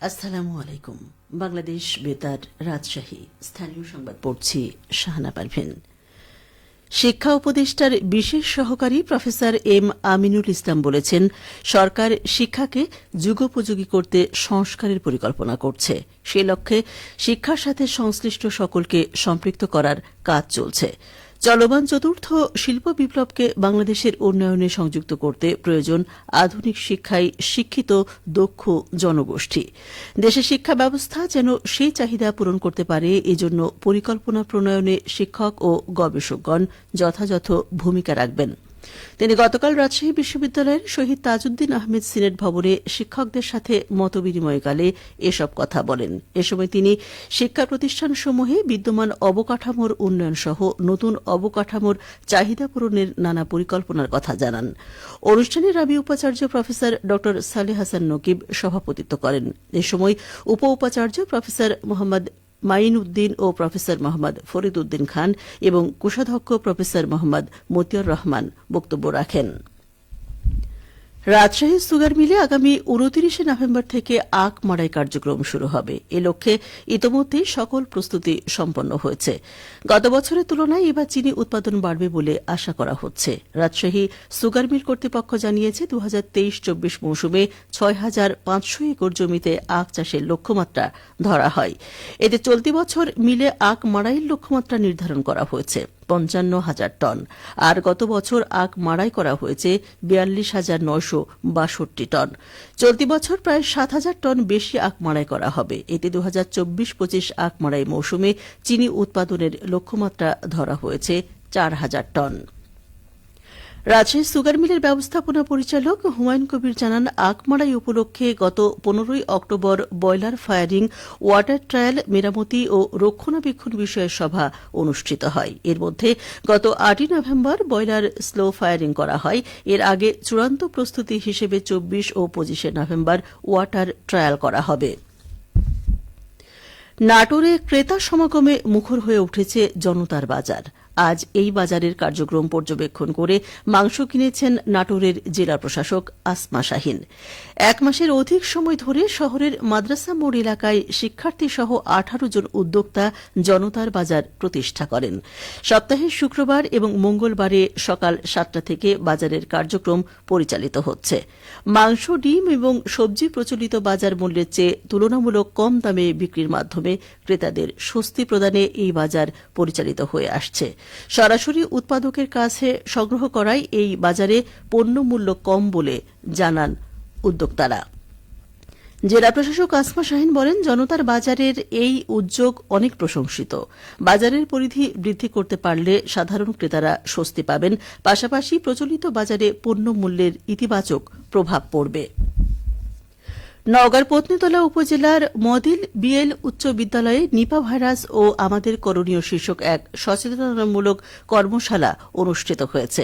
আসসালামু আলাইকুম। বাংলাদেশ বেতার রাজশাহী স্থানীয় সংবাদ পড়ছি শাহানা পারভিন। শিক্ষা উপদেষ্টার বিশেষ সহকারী প্রফেসর এম আমিনুল ইসলাম বলেছেন, সরকার শিক্ষাকে যুগোপযোগী করতে সংস্কারের পরিকল্পনা করছে। সে লক্ষ্যে শিক্ষার সাথে সংশ্লিষ্ট সকলকে সম্পৃক্ত করার কাজ চলছে। চলমান চতুর্থ শিল্প বিপ্লবকে বাংলাদেশের উন্নয়নে সংযুক্ত করতে প্রয়োজন আধুনিক শিক্ষায় শিক্ষিত দক্ষ জনগোষ্ঠী। দেশের শিক্ষা ব্যবস্থা যেন সেই চাহিদা পূরণ করতে পারে, এজন্য পরিকল্পনা প্রণয়নে শিক্ষক ও গবেষকগণ যথাযথ ভূমিকা রাখবেন। তিনি গতকাল রাজশাহী বিশ্ববিদ্যালয়ের শহীদ তাজউদ্দিন আহমেদ সিনেট ভবনে শিক্ষকদের সাথে মতবিনিময়কালে এসব কথা বলেন। এ সময় তিনি শিক্ষা প্রতিষ্ঠানসমূহে বিদ্যমান অবকাঠামোর উন্নয়ন সহ নতুন অবকাঠামোর চাহিদা পূরণের নানা পরিকল্পনার কথা জানান। অনুষ্ঠানে রাবি উপাচার্য প্রফেসর ড সালেহ হাসান নকিব সভাপতিত্ব করেন। এ সময় উপ উপাচার্য প্রফেসর মোহাম্মদ মাইন উদ্দিন ও প্রফেসর মোহাম্মদ ফরিদ উদ্দিন খান এবং কোষাধ্যক্ষ প্রফেসর মোহাম্মদ মতিয়ার রহমান বক্তব্য রাখেন। রাজশাহী সুগার মিলে আগামী ২৯ নভেম্বর থেকে আখ মাড়াই কার্যক্রম শুরু হবে। এ লক্ষ্যে ইতোমধ্যেই সকল প্রস্তুতি সম্পন্ন হয়েছে। গত বছরের তুলনায় এবার চিনি উৎপাদন বাড়বে বলে আশা করা হচ্ছে। রাজশাহী সুগার মিল কর্তৃপক্ষ জানিয়েছে, ২০২৩-২৪ মৌসুমে ৬,৫০০ একর জমিতে আখ চাষের লক্ষ্যমাত্রা ধরা হয়। এতে চলতি বছর মিলে আখ মাড়াইয়ের লক্ষ্যমাত্রা নির্ধারণ করা হয়েছে ৫৫,০০০ টন, আর গত বছর আখ মাড়াই করা হয়েছে ৪২,৯৬২ টন। চলতি বছর প্রায় ৭,০০০ টন বেশি আখ মাড়াই করা হবে। এতে ২০২৪-২৫ আখ মাড়াই মৌসুমে চিনি উৎপাদনের লক্ষ্যমাত্রা ধরা হয়েছে ৪,০০০ টন। রাজশাহী সুগার মিলের ব্যবস্থাপনা পরিচালক হুমায়ুন কবির জানান, আখ মাড়াই উপলক্ষে গত ১৫ October boiler firing, water trial, মেরামতি ও রক্ষণাবেক্ষণ বিষয়ে সভা অনুষ্ঠিত হয়। এর মধ্যে গত ৮ নভেম্বর বয়লার স্লো ফায়ারিং করা হয়। এর আগে চূড়ান্ত প্রস্তুতি হিসেবে ২৪ ও ২৫ নভেম্বর ওয়াটার ট্রায়াল করা হবে। নাটোরে ক্রেতা সমাগমে মুখর হয়ে উঠেছে জনতার বাজার। আজ এই বাজারের কার্যক্রম পর্যবেক্ষণ করে মাংস কিনেছেন নাটোরের জেলা প্রশাসক আসমা শাহীন। ১ মাসের অধিক সময় ধরে শহরের মাদ্রাসা মোড় এলাকায় শিক্ষার্থীসহ ১৮ জন উদ্যোক্তা জনতার বাজার প্রতিষ্ঠা করেন। সপ্তাহের শুক্রবার এবং মঙ্গলবারে সকাল ৭টা থেকে বাজারের কার্যক্রম পরিচালিত হচ্ছে। মাংস, ডিম এবং সবজি প্রচলিত বাজার মূল্যের চেয়ে তুলনামূলক কম দামে বিক্রির মাধ্যমে ক্রেতাদের স্বস্তি প্রদানে এই বাজার পরিচালিত হয়ে আসছে। সরাসরি উৎপাদকের কাছে সংগ্রহ করায় এই বাজারে পণ্য মূল্য কম বলে জানান উদ্যোক্তারা। জেলা প্রশাসক আসমা শাহীন বলেন, জনতার বাজারের এই উদ্যোগ অনেক প্রশংসিত। বাজারের পরিধি বৃদ্ধি করতে পারলে সাধারণ ক্রেতারা স্বস্তি পাবেন, পাশাপাশি প্রচলিত বাজারে পণ্য মূল্যের ইতিবাচক প্রভাব পড়বে। নওগাঁর পত্নীতলা উপজেলার মদিল বিএল উচ্চ বিদ্যালয়ে নিপা ভাইরাস ও আমাদের করণীয় শীর্ষক এক সচেতনতামূলক কর্মশালা অনুষ্ঠিত হয়েছে।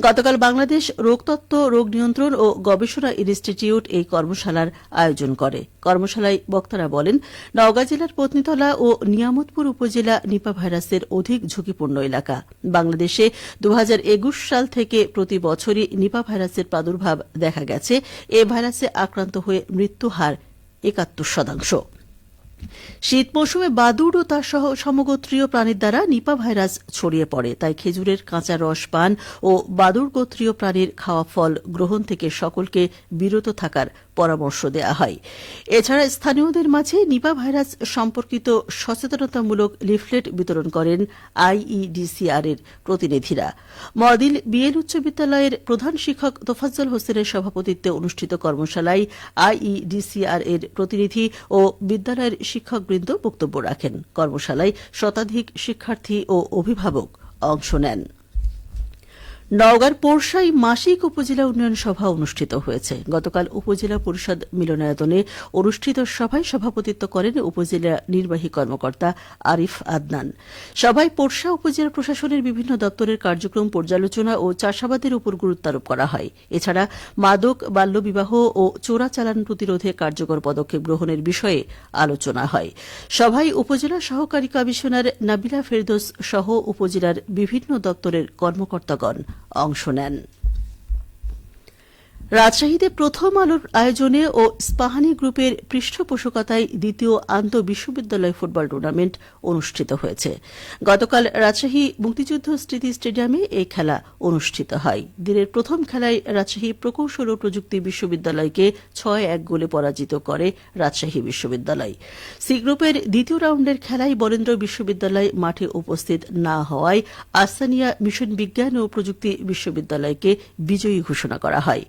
গতকাল বাংলাদেশ রোগতত্ত্ব, রোগ নিয়ন্ত্রণ ও গবেষণা ইনস্টিটিউট এই কর্মশালার আয়োজন করে। কর্মশালায় বক্তারা বলেন, নওগাঁ জেলার পত্নীতলা ও নিয়ামতপুর উপজেলা নিপা ভাইরাসের অধিক ঝুঁকিপূর্ণ এলাকা। বাংলাদেশে ২০২১ সাল থেকে প্রতি বছরই নিপা ভাইরাসের প্রাদুর্ভাব দেখা গেছে। এ ভাইরাসে আক্রান্ত হয়ে মৃত্যুহার ৭১%। শীত মৌসুমে বাদুড় ও তার সহ সমগোত্রীয় প্রাণীর দ্বারা নিপা ভাইরাস ছড়িয়ে পড়ে। তাই খেজুরের কাঁচা রস পান ও বাদুড় গোত্রীয় প্রাণীর খাওয়া ফল গ্রহণ থেকে সকলকে বিরত থাকার পরামর্শ দেওয়া হয়। এছাড়া স্থানীয়দের মাঝে নিপা ভাইরাস সম্পর্কিত সচেতনতামূলক লিফলেট বিতরণ করেন আইইডিসিআর এর প্রতিনিধিরা। মদিল বিএল উচ্চ বিদ্যালয়ের প্রধান শিক্ষক তোফাজ্জল হোসেনের সভাপতিত্বে অনুষ্ঠিত কর্মশালায় আইইডিসিআর এর প্রতিনিধি ও বিদ্যালয়ের শিক্ষকবৃন্দ বক্তব্য রাখেন। কর্মশালায় শতাধিক শিক্ষার্থী ও অভিভাবক অংশ নেন। নওগাঁর পোরশাই মাসিক উপজেলা উন্নয়ন সভা অনুষ্ঠিত হয়েছে। গতকাল উপজেলা পরিষদ মিলনায়তনে অনুষ্ঠিত সভায় সভাপতিত্ব করেন উপজেলা নির্বাহী কর্মকর্তা আরিফ আদনান। সভায় পোরশা উপজেলা প্রশাসনের বিভিন্ন দপ্তরের কার্যক্রম পর্যালোচনা ও চাষাবাদের উপর গুরুত্ব আরোপ করা হয়। এছাড়া মাদক, বাল্যবিবাহ ও চোরাচালান প্রতিরোধে কার্যকর পদক্ষেপ গ্রহণের বিষয়ে আলোচনা হয়। সভায় উপজেলা সহকারী কমিশনার নাবিলা ফেরদৌস সহ উপজেলার বিভিন্ন দপ্তরের কর্মকর্তাগণ অংশ নেন। রাজশাহীতে প্রথম আলোর আয়োজনে ও স্পাহানি গ্রুপের পৃষ্ঠপোষকতায় দ্বিতীয় আন্তঃবিশ্ববিদ্যালয় ফুটবল টুর্নামেন্ট অনুষ্ঠিত হয়েছে। গতকাল রাজশাহী মুক্তিযুদ্ধ স্মৃতি স্টেডিয়ামে এই খেলা অনুষ্ঠিত হয়। দিনের প্রথম খেলায় রাজশাহী প্রকৌশল ও প্রযুক্তি বিশ্ববিদ্যালয়কে ৬-১ গোলে পরাজিত করে রাজশাহী বিশ্ববিদ্যালয়। সি গ্রুপের দ্বিতীয় রাউন্ডের খেলায় বরেন্দ্র বিশ্ববিদ্যালয় মাঠে উপস্থিত না হওয়ায় আস্তানিয়া মিশন বিজ্ঞান ও প্রযুক্তি বিশ্ববিদ্যালয়কে বিজয়ী ঘোষণা করা হয়।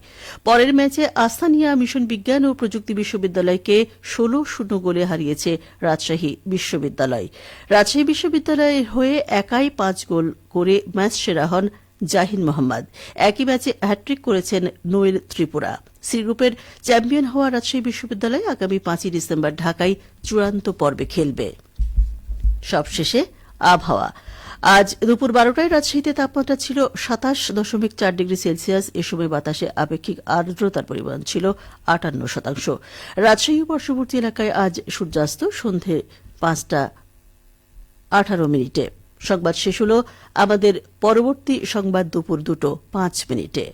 পরের ম্যাচে আস্তানিয়া মিশন বিজ্ঞান ও প্রযুক্তি বিশ্ববিদ্যালয়কে ১৬-০ গোলে হারিয়েছে রাজশাহী বিশ্ববিদ্যালয়। রাজশাহী বিশ্ববিদ্যালয়ের হয়ে একাই ৫ গোল করে ম্যাচ সেরা হন জাহিন মোহাম্মদ। একই ম্যাচে হ্যাট্রিক করেছেন নোয়েল ত্রিপুরা। সি গ্রুপের চ্যাম্পিয়ন হওয়া রাজশাহী বিশ্ববিদ্যালয় আগামী ৫ই ডিসেম্বর ঢাকায় চূড়ান্ত পর্বে খেলবে। সবশেষে আবহাওয়া। আজ দুপুর ১২টায় রাজশাহীতে তাপমাত্রা ছিল ২৭.৪ ডিগ্রি সেলসিয়াস। এ সময় বাতাসে আপেক্ষিক আর্দ্রতার পরিমাণ ছিল ৫৮%। রাজশাহী পার্শ্ববর্তী এলাকায় আজ সূর্যাস্ত সন্ধে ৫টা ১৮ সংবাদ শেষ হল। আমাদের পরবর্তী সংবাদ দুপুর ২টো ৫ মিনিটে।